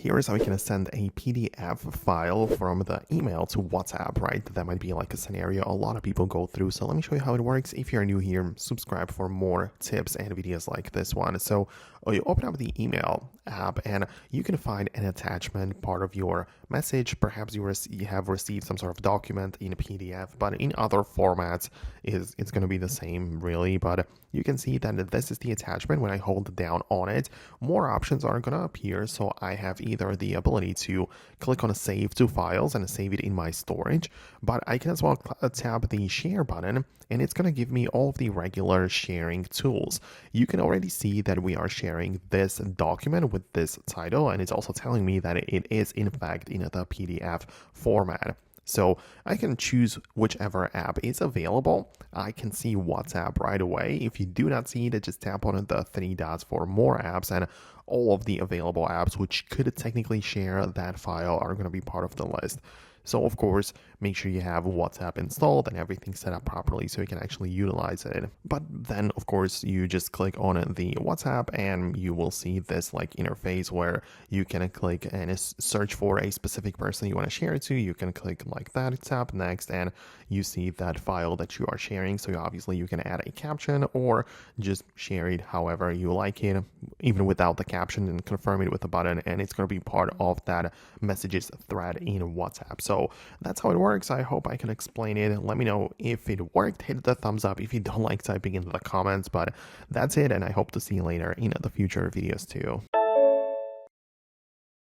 Here is how we can send a PDF file from the email to WhatsApp, right? That might be like a scenario a lot of people go through. So let me show you how it works. If you're new here, subscribe for more tips and videos like this one. So you open up the email app and you can find an attachment part of your message. Perhaps you have received some sort of document in a PDF, but in other formats it's going to be the same really. But you can see that this is the attachment. When I hold down on it, more options are going to appear. So I have either the ability to click on a save to files and save it in my storage, but I can as well tap the share button and it's going to give me all of the regular sharing tools. You can already see that we are sharing this document with this title, and it's also telling me that it is in fact in the PDF format. So I can choose whichever app is available. I can see WhatsApp right away. If you do not see it, just tap on the three dots for more apps, and all of the available apps which could technically share that file are going to be part of the list. So of course, make sure you have WhatsApp installed and everything set up properly so you can actually utilize it. But then of course, you just click on the WhatsApp and you will see this like interface where you can click and search for a specific person you want to share it to. You can click like that, tap next, and you see that file that you are sharing. So obviously you can add a caption or just share it however you like it, even without the caption, and confirm it with a button, and it's going to be part of that messages thread in WhatsApp. So that's how it works. I hope I can explain it. Let me know if it worked. Hit the thumbs up if you don't like typing in the comments, but that's it, and I hope to see you later in the future videos too.